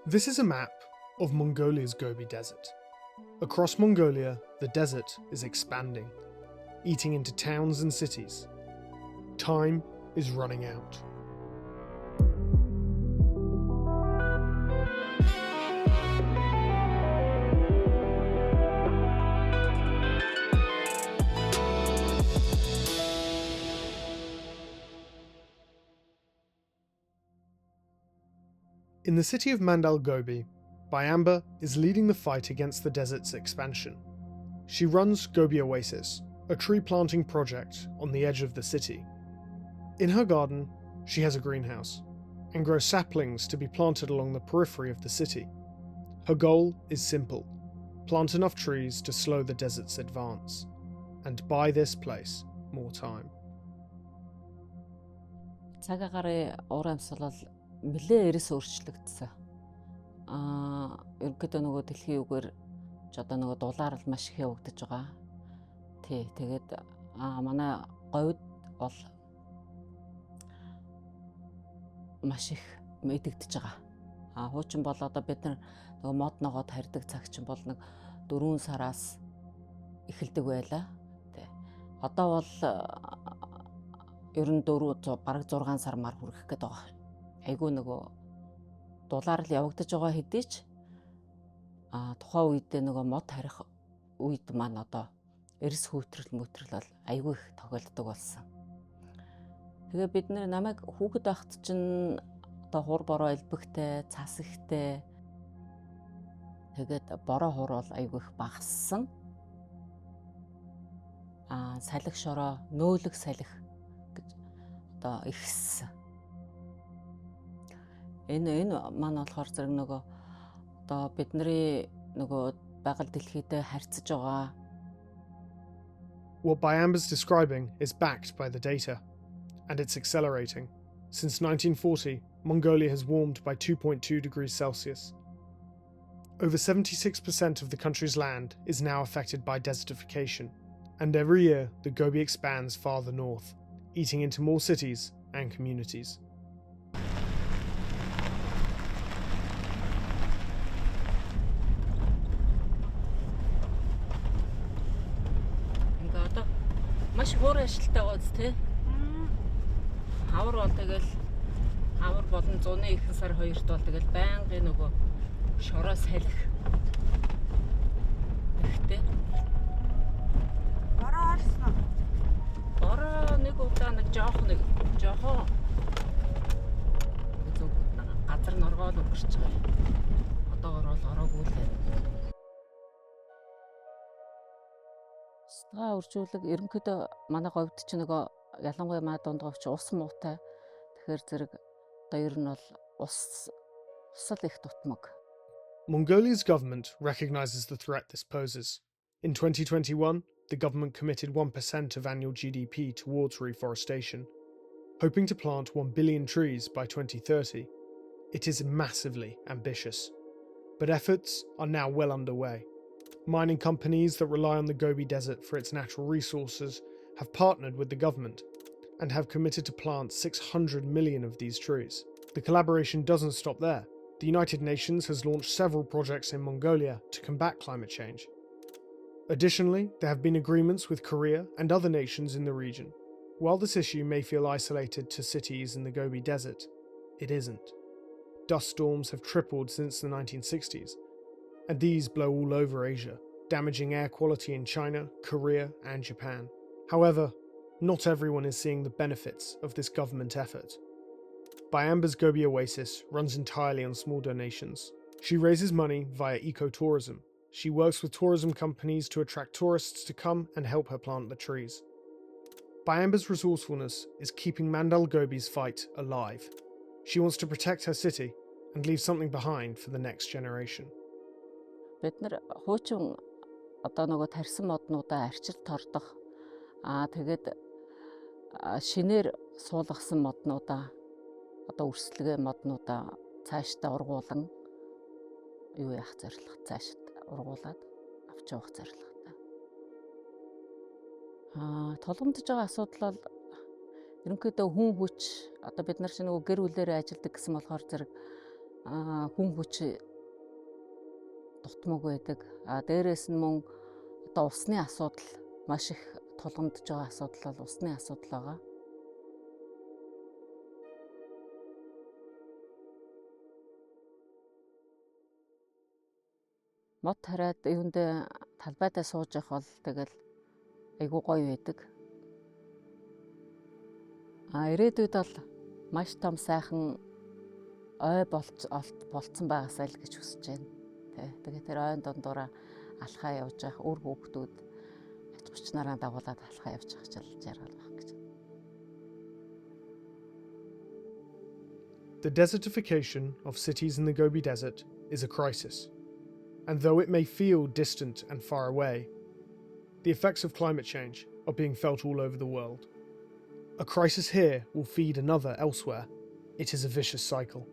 This is a map of Mongolia's Gobi Desert. Across Mongolia, the desert is expanding, eating into towns and cities. Time is running out. In the city of Mandal Gobi, Byamba is leading the fight against the desert's expansion. She runs Gobi Oasis, a tree planting project on the edge of the city. In her garden, she has a greenhouse and grows saplings to be planted along the periphery of the city. Her goal is simple: plant enough trees to slow the desert's advance and buy this place more time. Нэлээ эрс өөрчлөгдсөн. Ерөнхийдөө нөгөө дэлхийн үгээр ч одоо нөгөө дулаар л маш их явагдаж байгаа. Тэгээд манай говьд бол маш их мэдэгдэж байгаа. Хуучин бол одоо бид нар нөгөө мод ногоод харьдаг цаг чинь бол нэг 4 сараас эхэлдэг байлаа. Одоо бол ер нь бараг 6 сар мар хүрэх гээд байгаа. Айгүй нөгөө дулаар л явагдаж байгаа хэдий ч тухайн үед нөгөө мод харих үед маань одоо эрс хүйтрэл бол айгүй их тохиолддог болсон. Тэгээ бид намайг хүүхэд байхад чинь одоо хур бороо элбэгтэй, цас ихтэй. Тэгээд бороо хур бол айгүй их багассан. Салхи шороо, нөөлөг салхи гэж одоо ихссэн. Энэ маань болохоор зэрэг нөгөө одоо бидний нөгөө байгаль дэлхийдээ харьцаж байгаа. What Byamba's describing is backed by the data, and it's accelerating. Since 1940, Mongolia has warmed by 2.2 degrees Celsius. Over 76% of the country's land is now affected by desertification, and every year the Gobi expands farther north, eating into more cities and communities. Маш хуур ажилттай гоц тий. Хавар бол тэгэл хавар болон зуны ихэнх сар 2-т бол тэгэл байнгын нөгөө шороо салхи. Тэгтээ. Бороо харсан. Бороо нэг удаа нэг жоохон газар норгоол өгч байгаа. Одоогор бол ороогүй л. Үржүүлэг ерөнхийдөө манай говьд ч нөгөө ялангуяа маа дунд говьч ус муутай. Тэгэхээр зэрэг одоо ер нь бол усал их дутмаг. Mongolia's government recognizes the threat this poses. In 2021, the government committed 1% of annual GDP towards reforestation, hoping to plant 1 billion trees by 2030. It is massively ambitious, but efforts are now well underway. Mining companies that rely on the Gobi Desert for its natural resources have partnered with the government and have committed to plant 600 million of these trees. The collaboration doesn't stop there. The United Nations has launched several projects in Mongolia to combat climate change. Additionally, there have been agreements with Korea and other nations in the region. While this issue may feel isolated to cities in the Gobi Desert, it isn't. Dust storms have tripled since the 1960s, and these blow all over Asia, damaging air quality in China, Korea, and Japan. However, not everyone is seeing the benefits of this government effort. Byamba's Gobi Oasis runs entirely on small donations. She raises money via ecotourism. She works with tourism companies to attract tourists to come and help her plant the trees. Byamba's resourcefulness is keeping Mandal Gobi's fight alive. She wants to protect her city and leave something behind for the next generation. Бид нар хуучин одоо нөгөө тарьсан моднуудаа арчил тордох тэгээд шинээр суулгасан моднуудаа одоо өрсөлдөө моднуудаа цаашдаа ургуулan юу яах зорилго цаашд ургуулад авч явах зорилготой. Толгомдож байгаа асуудал бол ерөнхийдөө хүн хүч одоо бид нар чинь нөгөө гэр бүлээрээ ажилладаг гэсэн болохоор зэрэг хүн хүч дутмаг байдаг. Дээрээс нь мөн одоо усны асуудал маш их тулгамдж байгаа асуудал бол усны асуудал байгаа. Мод хараад юундээ талбайдаа сууж явах бол тэгэл айгуу гоё байдаг. Ирээдүйд бол маш том сайхан ой болцсон байгаасаа л гэж хүсэж байна. Тэгээ тэр ойн дундуура алхаа явж явах үр хүүхдүүд ачгч нараа дагуулад алхаа явж явах ч жаргал байх гэж. The desertification of cities in the Gobi Desert is a crisis. And though it may feel distant and far away, the effects of climate change are being felt all over the world. A crisis here will feed another elsewhere. It is a vicious cycle.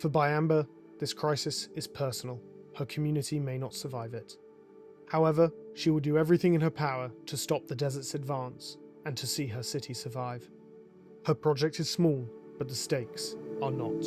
For Byamba, this crisis is personal. Her community may not survive it. However, she will do everything in her power to stop the desert's advance and to see her city survive. Her project is small, but the stakes are not.